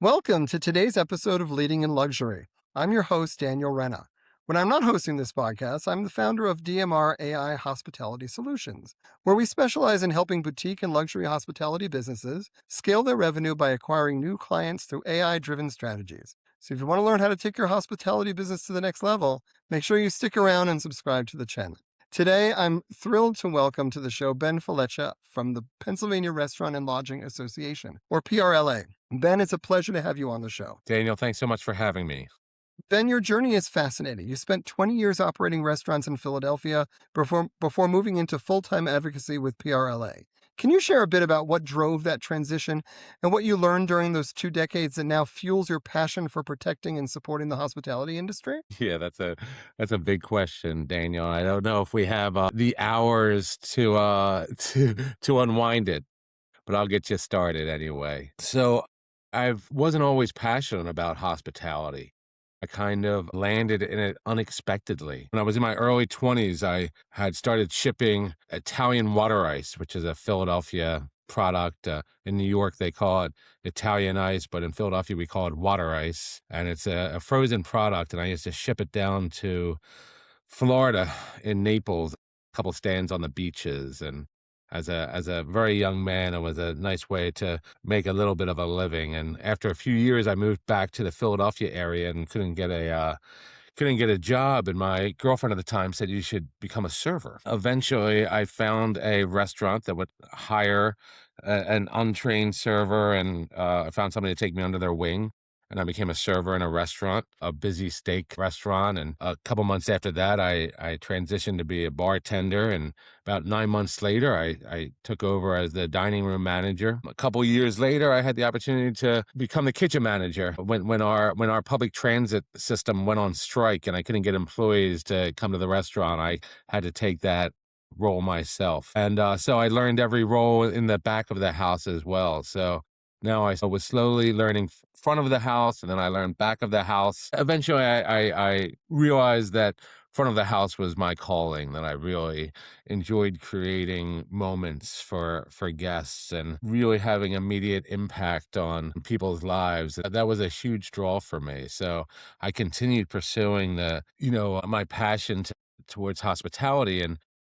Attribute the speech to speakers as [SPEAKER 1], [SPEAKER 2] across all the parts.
[SPEAKER 1] Welcome to today's episode of Leading in Luxury. I'm your host, Daniel Renna. When I'm not hosting this podcast, I'm the founder of DMR AI Hospitality Solutions, where we specialize in helping boutique and luxury hospitality businesses scale their revenue by acquiring new clients through AI-driven strategies. So if you want to learn how to take your hospitality business to the next level, make sure you stick around and subscribe to the channel. Today, I'm thrilled to welcome to the show Ben Falecha from the Pennsylvania Restaurant and Lodging Association, or PRLA. Ben, it's a pleasure to have you on the show.
[SPEAKER 2] Daniel, thanks so much for having me.
[SPEAKER 1] Ben, your journey is fascinating. You spent 20 years operating restaurants in Philadelphia before moving into full-time advocacy with PRLA. Can you share a bit about what drove that transition and what you learned during those 2 decades that now fuels your passion for protecting and supporting the hospitality industry?
[SPEAKER 2] Yeah, that's a big question, Daniel. I don't know if we have the hours to to unwind it, but I'll get you started anyway. So, I wasn't always passionate about hospitality. I kind of landed in it unexpectedly. When I was in my early 20s, I had started shipping Italian water ice, which is a Philadelphia product. In New York, they call it Italian ice, but in Philadelphia, we call it water ice. And it's a frozen product. And I used to ship it down to Florida in Naples, a couple stands on the beaches. And as a very young man, it was a nice way to make a little bit of a living. And after a few years, I moved back to the Philadelphia area and couldn't get a job. And my girlfriend at the time said, you should become a server. Eventually, I found a restaurant that would hire an untrained server, and I found somebody to take me under their wing. And I became a server in a restaurant, a busy steak restaurant. And a couple months after that, I transitioned to be a bartender. And about 9 months later, I took over as the dining room manager. A couple years later, I had the opportunity to become the kitchen manager. When our public transit system went on strike and I couldn't get employees to come to the restaurant, I had to take that role myself. And so I learned every role in the back of the house as well. So now I was slowly learning front of the house, and then I learned back of the house. Eventually, I realized that front of the house was my calling, that I really enjoyed creating moments for guests and really having immediate impact on people's lives. That was a huge draw for me. So I continued pursuing my passion towards hospitality,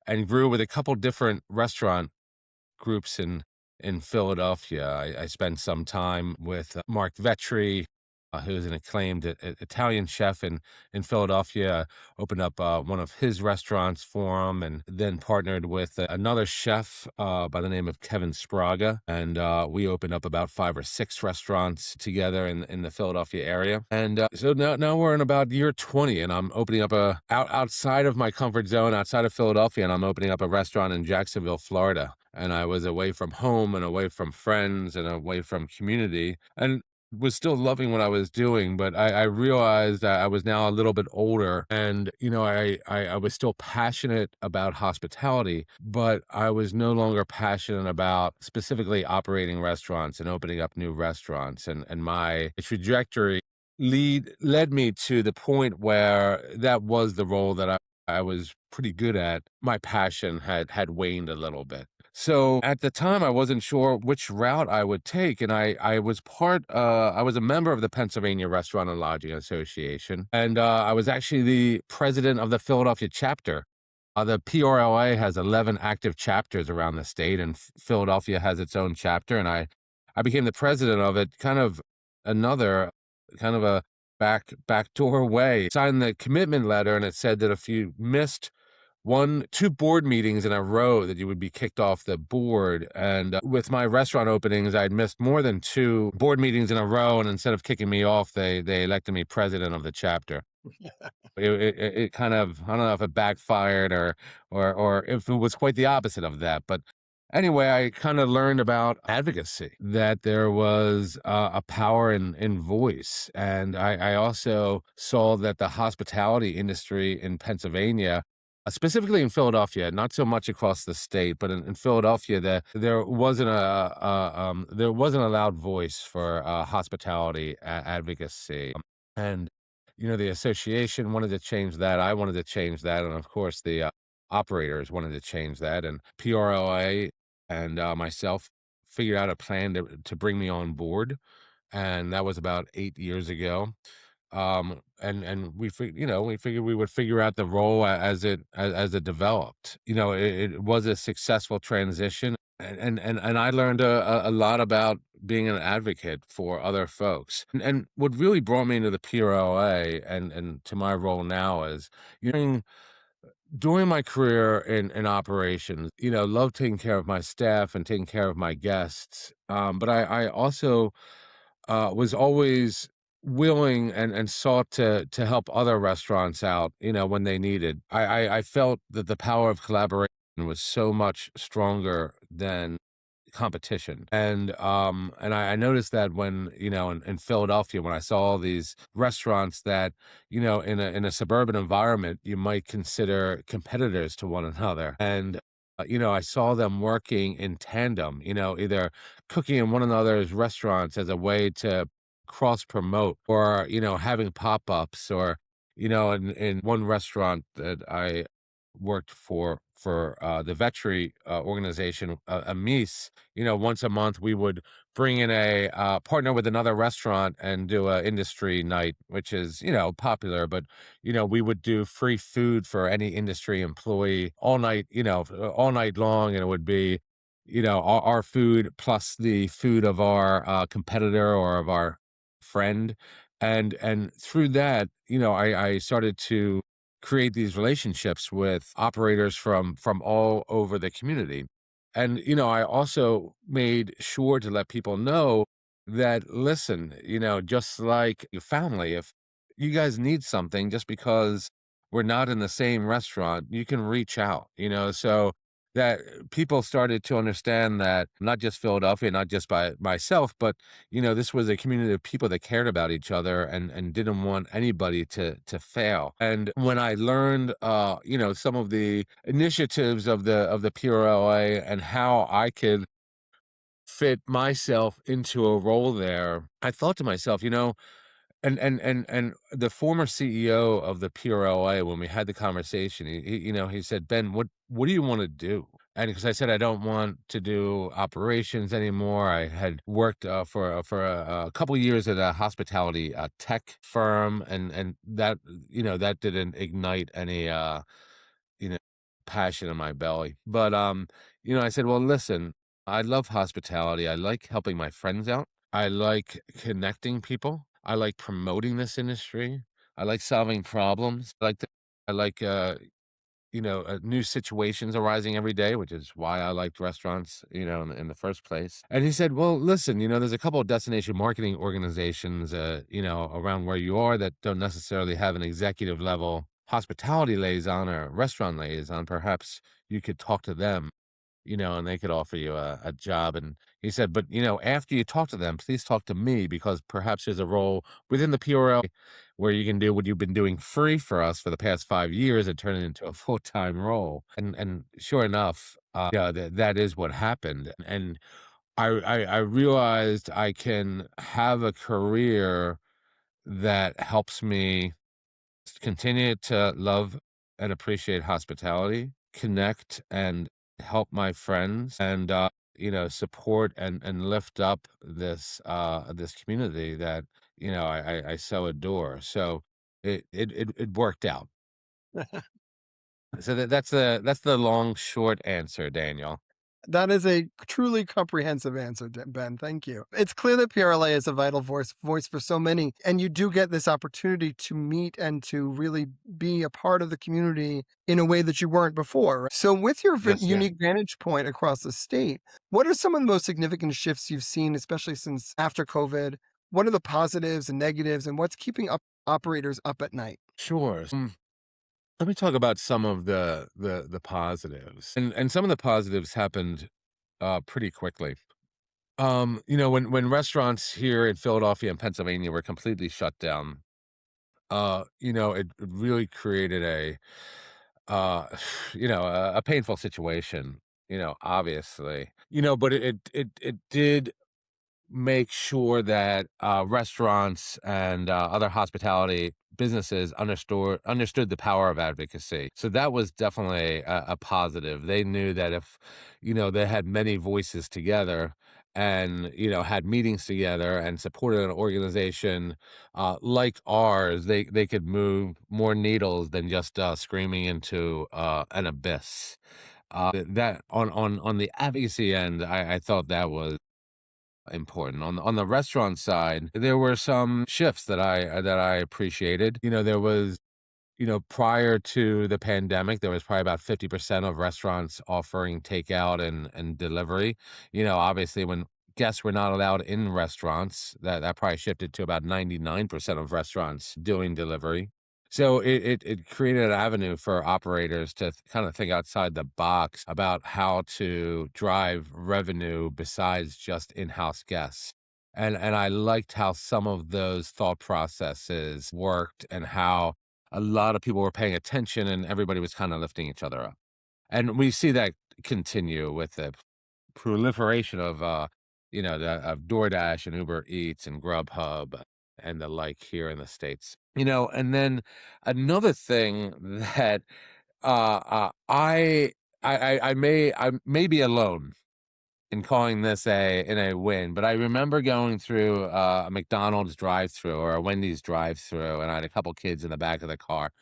[SPEAKER 2] and grew with a couple different restaurant groups in Philadelphia. I spent some time with Mark Vetri, who's an acclaimed Italian chef in Philadelphia. Opened up one of his restaurants for him, and then partnered with another chef by the name of Kevin Spraga, and we opened up about 5 or 6 restaurants together in the Philadelphia area. And so now we're in about year 20, and I'm opening up outside of my comfort zone, outside of Philadelphia, and I'm opening up a restaurant in Jacksonville, Florida. And I was away from home and away from friends and away from community, and was still loving what I was doing, but I realized that I was now a little bit older, and I was still passionate about hospitality, but I was no longer passionate about specifically operating restaurants and opening up new restaurants. And my trajectory led me to the point where that was the role that I was pretty good at. My passion had waned a little bit. So at the time, I wasn't sure which route I would take, and I was I was a member of the Pennsylvania Restaurant and Lodging Association, and I was actually the president of the Philadelphia chapter. The PRLA has 11 active chapters around the state, and Philadelphia has its own chapter, and I became the president of it. Another kind of a backdoor way. Signed the commitment letter, and it said that if you missed 2 board meetings in a row, that you would be kicked off the board. And with my restaurant openings, I'd missed more than 2 board meetings in a row. And instead of kicking me off, they elected me president of the chapter. It kind of, I don't know if it backfired or if it was quite the opposite of that. But anyway, I kind of learned about advocacy, that there was a power in voice. And I also saw that the hospitality industry in Pennsylvania, specifically in Philadelphia, not so much across the state, but in Philadelphia, there wasn't there wasn't a loud voice for hospitality advocacy. And the association wanted to change that. I wanted to change that, and of course, the operators wanted to change that. And PRLA and myself figured out a plan to bring me on board and that was about 8 years ago. And we figured we would figure out the role as it developed. It was a successful transition, and I learned a lot about being an advocate for other folks. And what really brought me into the PRLA and to my role now is, during my career in operations, love taking care of my staff and taking care of my guests. But I also was always willing and sought to help other restaurants out, when they needed. I felt that the power of collaboration was so much stronger than competition. And I noticed that when, in Philadelphia, when I saw all these restaurants that, in a suburban environment, you might consider competitors to one another. And I saw them working in tandem, either cooking in one another's restaurants as a way to cross promote, or, having pop-ups, or, in one restaurant that I worked for the veterinary organization, a Mies. Once a month we would bring in a partner with another restaurant and do a industry night, which is, popular. But we would do free food for any industry employee all night, all night long, and it would be, our food plus the food of our competitor or of our friend. And through that, I started to create these relationships with operators from all over the community. And I also made sure to let people know that, listen, just like your family, if you guys need something, just because we're not in the same restaurant, you can reach out, so that people started to understand that, not just Philadelphia, not just by myself, but this was a community of people that cared about each other and didn't want anybody to fail. And when I learned, some of the initiatives of the PRLA and how I could fit myself into a role there, I thought to myself, and the former CEO of the PRLA, when we had the conversation, he said, "Ben, what do you want to do?" And because I said I don't want to do operations anymore, I had worked for a couple years at a hospitality tech firm, and that didn't ignite any you know passion in my belly. But I said, "Well, listen, I love hospitality. I like helping my friends out. I like connecting people. I like promoting this industry. I like solving problems. I like new situations arising every day, which is why I liked restaurants, in the first place." And he said, "Well, listen, there's a couple of destination marketing organizations, around where you are, that don't necessarily have an executive level hospitality liaison or restaurant liaison. Perhaps you could talk to them, and they could offer you a job." And he said, "But, after you talk to them, please talk to me, because perhaps there's a role within the PRL where you can do what you've been doing free for us for the past 5 years and turn it into a full-time role." And sure enough, that is what happened. And I realized I can have a career that helps me continue to love and appreciate hospitality, connect and help my friends, and support and lift up this community that I so adore. So it worked out. So that's the long short answer, Daniel.
[SPEAKER 1] That is a truly comprehensive answer, Ben. Thank you. It's clear that PRLA is a vital voice for so many, and you do get this opportunity to meet and to really be a part of the community in a way that you weren't before. So, with your
[SPEAKER 2] Yes, sir.
[SPEAKER 1] unique vantage point across the state, what are some of the most significant shifts you've seen, especially since after COVID? What are the positives and negatives, and what's keeping operators up at night?
[SPEAKER 2] Sure. Let me talk about some of the positives, and some of the positives happened pretty quickly. When restaurants here in Philadelphia and Pennsylvania were completely shut down, it really created uh, a painful situation, obviously, but it did make sure that restaurants and other hospitality businesses understood the power of advocacy. So that was definitely a positive. They knew that if they had many voices together, and had meetings together and supported an organization like ours, they could move more needles than just screaming into an abyss. That on the advocacy end, I thought that was important. On the restaurant side, there were some shifts that I appreciated. There was prior to the pandemic, there was probably about 50% of restaurants offering takeout and delivery. Obviously, when guests were not allowed in restaurants, that probably shifted to about 99% of restaurants doing delivery. So it created an avenue for operators to kind of think outside the box about how to drive revenue besides just in-house guests. And I liked how some of those thought processes worked and how a lot of people were paying attention and everybody was kind of lifting each other up. And we see that continue with the proliferation of of DoorDash and Uber Eats and Grubhub and the like here in the States. And then another thing that I may be alone in calling this a win, but I remember going through a McDonald's drive-through or a Wendy's drive-through, and I had a couple kids in the back of the car,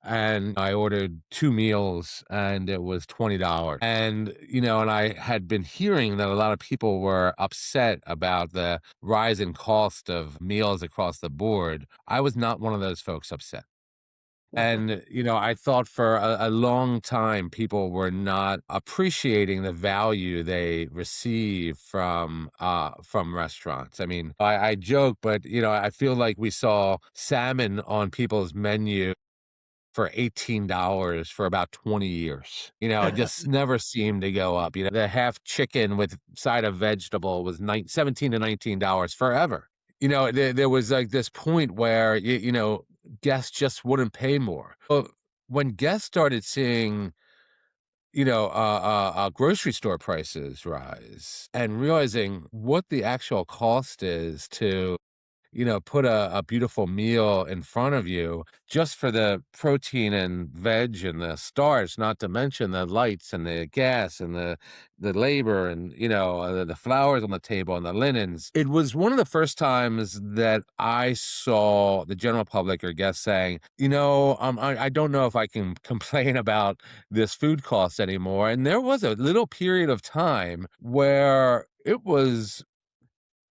[SPEAKER 2] and I ordered 2 meals, and it was $20. And I had been hearing that a lot of people were upset about the rise in cost of meals across the board. I was not one of those folks upset. And I thought for a long time, people were not appreciating the value they receive from restaurants. I mean, I joke, but I feel like we saw salmon on people's menu for $18 for about 20 years. It just never seemed to go up. The half chicken with side of vegetable was 17 to $19 forever. There was like this point where guests just wouldn't pay more. Well, when guests started seeing grocery store prices rise and realizing what the actual cost is to put a beautiful meal in front of you just for the protein and veg and the starch, not to mention the lights and the gas and the labor and, the flowers on the table and the linens. It was one of the first times that I saw the general public or guests saying, I don't know if I can complain about this food cost anymore. And there was a little period of time where it was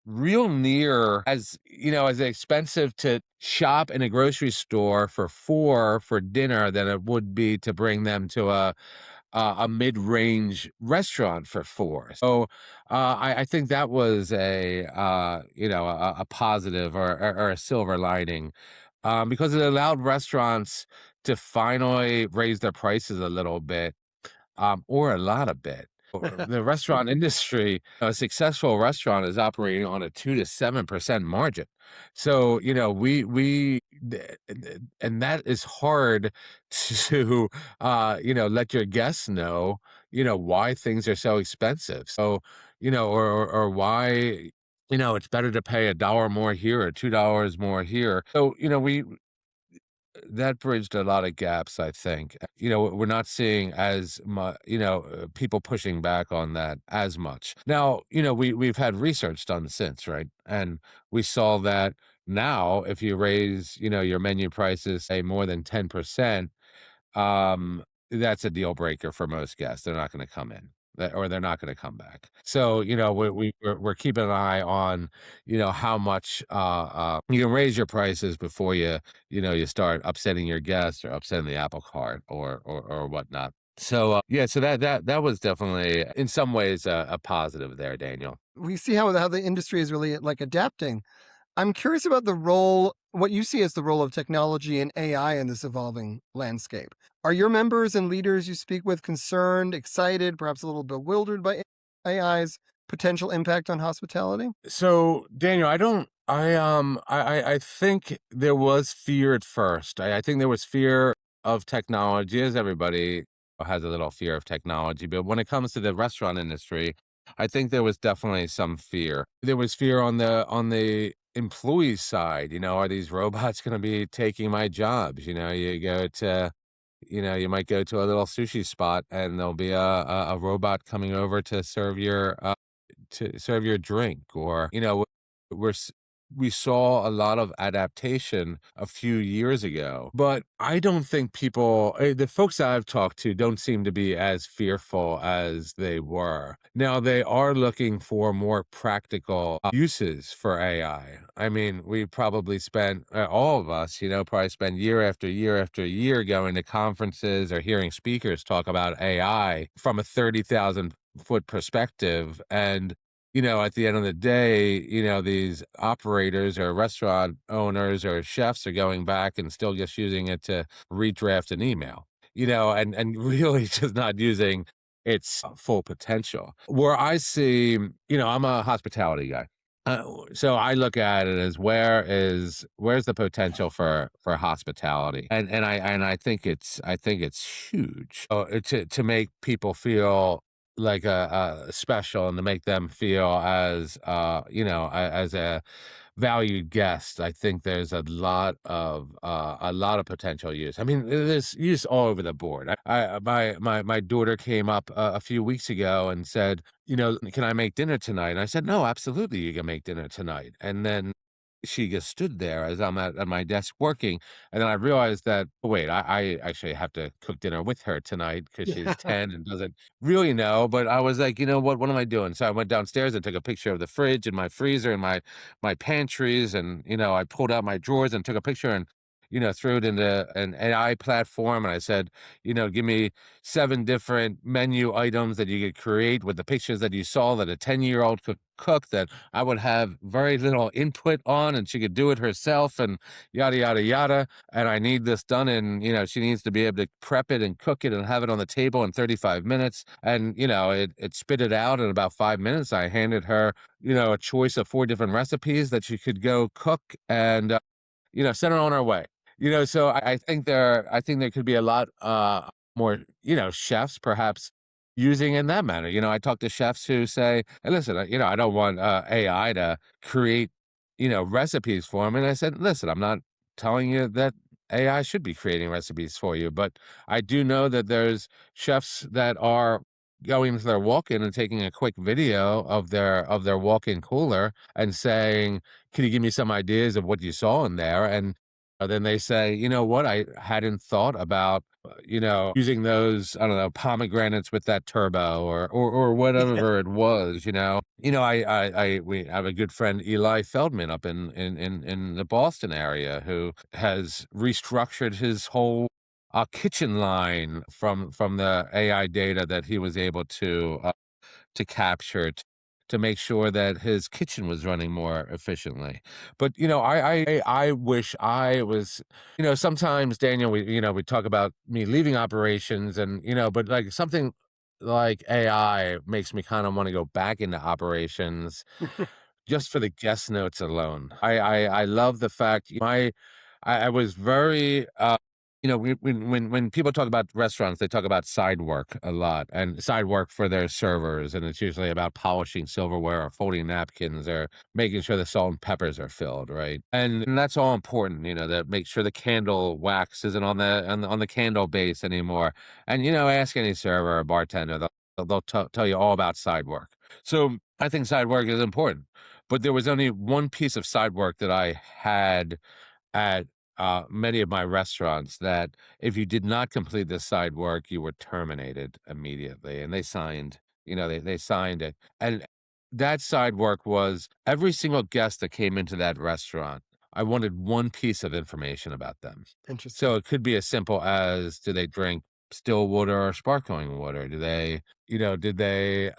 [SPEAKER 2] real near as expensive to shop in a grocery store for four for dinner than it would be to bring them to a mid-range restaurant for four. So I think that was a positive or a silver lining, because it allowed restaurants to finally raise their prices a little bit, or a lot of bit. The restaurant industry, a successful restaurant is operating on a 2 to 7% margin. So, and that is hard to, let your guests know, why things are so expensive. So, or why, it's better to pay $1 more here or $2 more here. So, that bridged a lot of gaps, I think. We're not seeing as much, people pushing back on that as much. Now, we've had research done since, right? And we saw that now if you raise, your menu prices, say more than 10%, um, that's a deal breaker for most guests. They're not going to come in. Or they're not going to come back. So we're keeping an eye on how much you can raise your prices before you start upsetting your guests or upsetting the apple cart or whatnot. So so that was definitely in some ways a positive there, Daniel.
[SPEAKER 1] We see how the industry is really like adapting. I'm curious about what you see as the role of technology and AI in this evolving landscape. Are your members and leaders you speak with concerned, excited, perhaps a little bewildered by AI's potential impact on hospitality?
[SPEAKER 2] So, Daniel, I think there was fear at first. I think there was fear of technology, as everybody has a little fear of technology. But when it comes to the restaurant industry, I think there was definitely some fear. There was fear on the employee side. Are these robots going to be taking my jobs? You might go to a little sushi spot and there'll be a robot coming over to serve your to serve your drink, or we're s- we saw a lot of adaptation a few years ago, but I don't think the folks that I've talked to don't seem to be as fearful as they were. Now, they are looking for more practical uses for AI. I mean, we probably spent, all of us, probably spend year after year after year going to conferences or hearing speakers talk about AI from a 30,000-foot perspective. And at the end of the day, these operators or restaurant owners or chefs are going back and still just using it to redraft an email, and really just not using its full potential. Where I see, I'm a hospitality guy. So I look at it as where's the potential for hospitality, and I think it's huge, to make people feel like a special, and to make them feel as as a valued guest. I think there's a lot of potential use. I mean, there's use all over the board. My daughter came up a few weeks ago and said, can I make dinner tonight? And I said, no, absolutely, you can make dinner tonight. And then she just stood there as I'm at my desk working, and then I realized that, oh, wait, I actually have to cook dinner with her tonight because she's
[SPEAKER 1] Yeah.
[SPEAKER 2] 10 and doesn't really know. But I was like, you know what am I doing? So I went downstairs and took a picture of the fridge and my freezer and my pantries, and I pulled out my drawers and took a picture, and threw it into an AI platform, and I said, give me 7 different menu items that you could create with the pictures that you saw that a 10-year-old could cook, that I would have very little input on, and she could do it herself, and yada yada yada. And I need this done, and she needs to be able to prep it and cook it and have it on the table in 35 minutes. And it spit it out in about 5 minutes. I handed her a choice of 4 different recipes that she could go cook, and send her on her way. So I think there could be a lot more, chefs perhaps using in that manner. I talk to chefs who say, "Hey, listen, I don't want AI to create, recipes for them." And I said, "Listen, I'm not telling you that AI should be creating recipes for you, but I do know that there's chefs that are going to their walk-in and taking a quick video of their walk-in cooler and saying, can you give me some ideas of what you saw in there?" And then they say, you know what, I hadn't thought about, using those, I don't know, pomegranates with that turbo, or whatever it was. We have a good friend, Eli Feldman, up in the Boston area, who has restructured his whole kitchen line from the AI data that he was able to capture, to make sure that his kitchen was running more efficiently. But I wish I was. Sometimes, Daniel, we talk about me leaving operations, and but like something like AI makes me kind of want to go back into operations just for the guest notes alone. I love the fact I was very, when people talk about restaurants, they talk about side work a lot, and side work for their servers, and it's usually about polishing silverware or folding napkins or making sure the salt and peppers are filled, right? And that's all important, to make sure the candle wax isn't on the candle base anymore. And ask any server or bartender, they'll tell you all about side work. So I think side work is important, but there was only one piece of side work that I had at many of my restaurants, that if you did not complete this side work, you were terminated immediately. And they signed, they signed it. And that side work was every single guest that came into that restaurant, I wanted one piece of information about them. So
[SPEAKER 1] Interesting.
[SPEAKER 2] it could be as simple as, do they drink still water or sparkling water? Do they, did they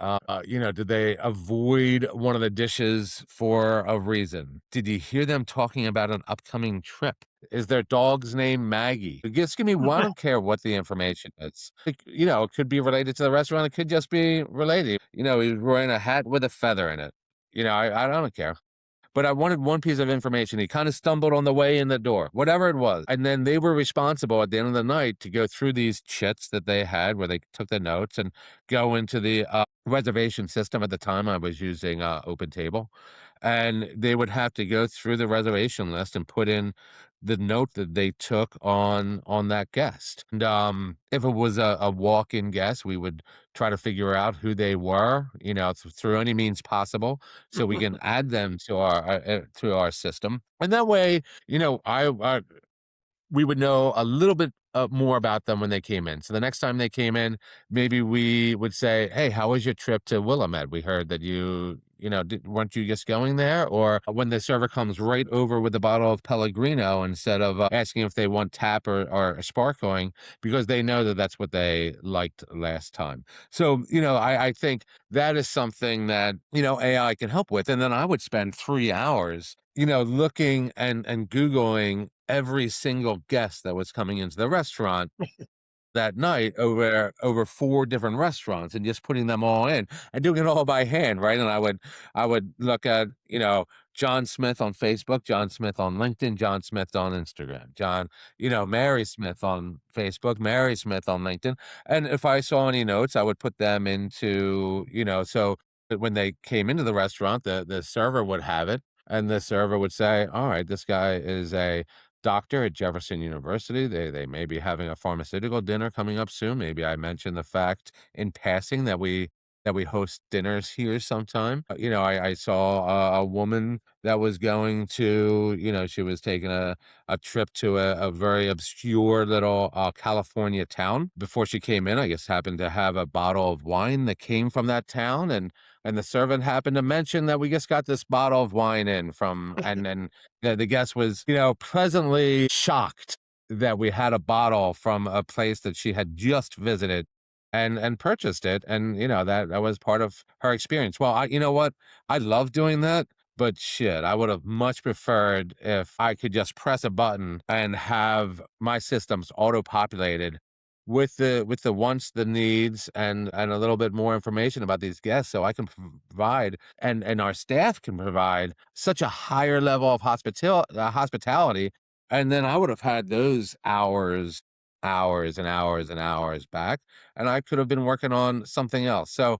[SPEAKER 2] avoid one of the dishes for a reason? Did you hear them talking about an upcoming trip? Is their dog's name Maggie? Just give me one. I don't care what the information is. It could be related to the restaurant. It could just be related. He's wearing a hat with a feather in it. I don't care. But I wanted one piece of information. He kind of stumbled on the way in the door, whatever it was. And then they were responsible at the end of the night to go through these chits that they had, where they took the notes and go into the reservation system. At the time, I was using Open Table. And they would have to go through the reservation list and put in the note that they took on that guest. And if it was a walk-in guest, we would try to figure out who they were, through any means possible, so we can add them to our system. And that way, I we would know a little bit more about them when they came in. So the next time they came in, maybe we would say, "Hey, how was your trip to Willamette? We heard that weren't you just going there?" Or when the server comes right over with a bottle of Pellegrino instead of asking if they want tap or sparkling, because they know that that's what they liked last time. So, I think that is something that, AI can help with. And then I would spend 3 hours, looking and Googling every single guest that was coming into the restaurant that night over 4 different restaurants and just putting them all in and doing it all by hand, right? And I would look at, John Smith on Facebook, John Smith on LinkedIn, John Smith on Instagram, Mary Smith on Facebook, Mary Smith on LinkedIn. And if I saw any notes, I would put them into, so that when they came into the restaurant, the server would have it, and the server would say, "All right, this guy is a doctor at Jefferson University. They may be having a pharmaceutical dinner coming up soon." Maybe I mentioned the fact in passing that we host dinners here sometime. I saw a woman that was going to, she was taking a trip to a very obscure little California town. Before she came in, I guess happened to have a bottle of wine that came from that town, and the servant happened to mention that we just got this bottle of wine in from, and the guest was, pleasantly shocked that we had a bottle from a place that she had just visited and purchased it, and, that was part of her experience. Well, you know what? I love doing that, but shit, I would have much preferred if I could just press a button and have my systems auto-populated with the wants, the needs, and a little bit more information about these guests, so I can provide and our staff can provide such a higher level of hospitality, and then I would have had those hours and hours and hours back, and I could have been working on something else. So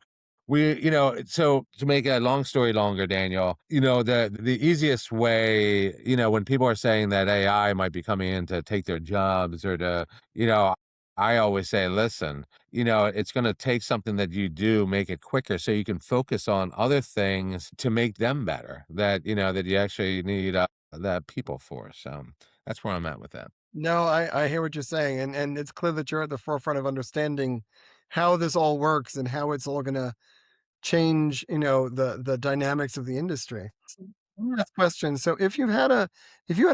[SPEAKER 2] so to make a long story longer, Daniel, the easiest way, when people are saying that AI might be coming in to take their jobs or to, I always say, listen, it's going to take something that you do, make it quicker so you can focus on other things to make them better that you actually need that people for. So that's where I'm at with that.
[SPEAKER 1] No, I hear what you're saying, and it's clear that you're at the forefront of understanding how this all works and how it's all gonna change, the dynamics of the industry. One last question. So if you had a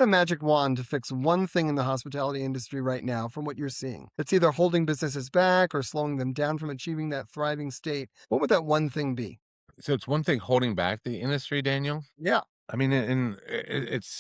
[SPEAKER 1] magic wand to fix one thing in the hospitality industry right now from what you're seeing, that's either holding businesses back or slowing them down from achieving that thriving state, what would that one thing be?
[SPEAKER 2] So it's one thing holding back the industry, Daniel.
[SPEAKER 1] Yeah.
[SPEAKER 2] I mean,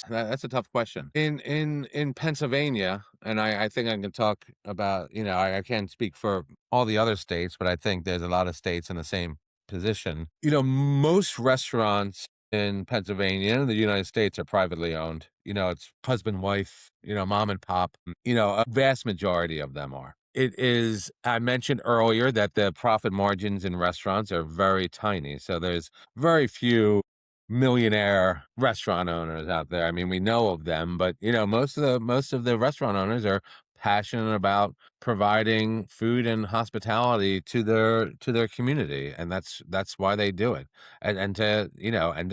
[SPEAKER 2] that's a tough question. In Pennsylvania, and I think I can talk about, I can't speak for all the other states, but I think there's a lot of states in the same position. Most restaurants in Pennsylvania and the United States are privately owned. It's husband, wife, mom and pop. A vast majority of them are. It is, I mentioned earlier that the profit margins in restaurants are very tiny. So there's very few millionaire restaurant owners out there. I mean, we know of them, but most of the restaurant owners are passionate about providing food and hospitality to their community, and that's why they do it. And to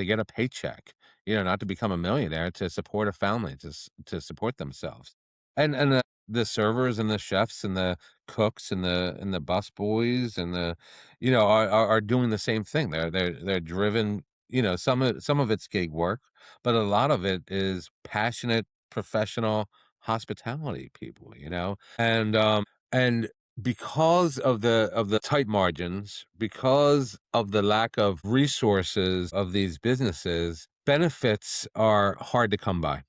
[SPEAKER 2] get a paycheck, not to become a millionaire, to support a family, to support themselves. And the servers and the chefs and the cooks and the bus boys and are doing the same thing. They're driven, some of it's gig work, but a lot of it is passionate, professional hospitality people, and because of the tight margins, because of the lack of resources of these businesses, benefits are hard to come by.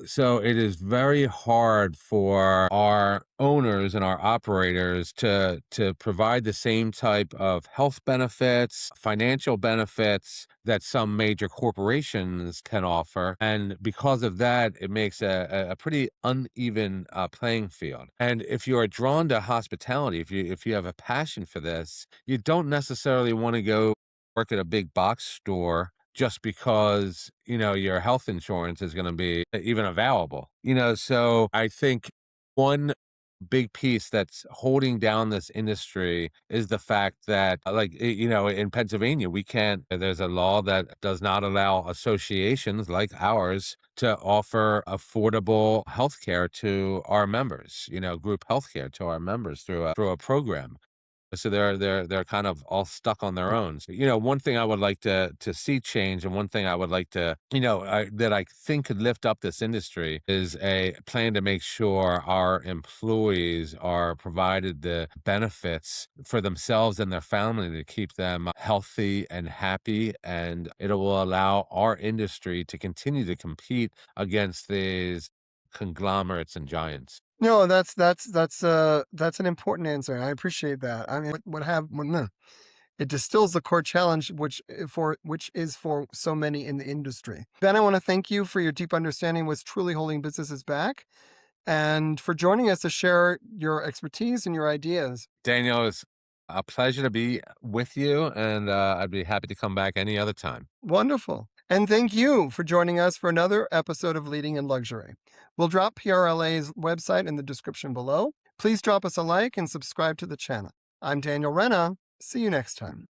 [SPEAKER 2] So it is very hard for our owners and our operators to provide the same type of health benefits, financial benefits that some major corporations can offer. And because of that, it makes a pretty uneven playing field. And if you are drawn to hospitality, if you have a passion for this, you don't necessarily want to go work at a big box store just because, your health insurance is going to be even available. So I think one big piece that's holding down this industry is the fact that, in Pennsylvania, there's a law that does not allow associations like ours to offer affordable health care to our members, group health care to our members through a program. So they're kind of all stuck on their own. So, one thing I would like to see change, and one thing I would like to, that I think could lift up this industry is a plan to make sure our employees are provided the benefits for themselves and their family to keep them healthy and happy, and it will allow our industry to continue to compete against these conglomerates and giants.
[SPEAKER 1] No, that's an important answer, and I appreciate that. I mean, it distills the core challenge, which is for so many in the industry. Ben, I want to thank you for your deep understanding of what's truly holding businesses back, and for joining us to share your expertise and your ideas.
[SPEAKER 2] Daniel, it's a pleasure to be with you, and I'd be happy to come back any other time.
[SPEAKER 1] Wonderful. And thank you for joining us for another episode of Leading in Luxury. We'll drop PRLA's website in the description below. Please drop us a like and subscribe to the channel. I'm Daniel Renna. See you next time.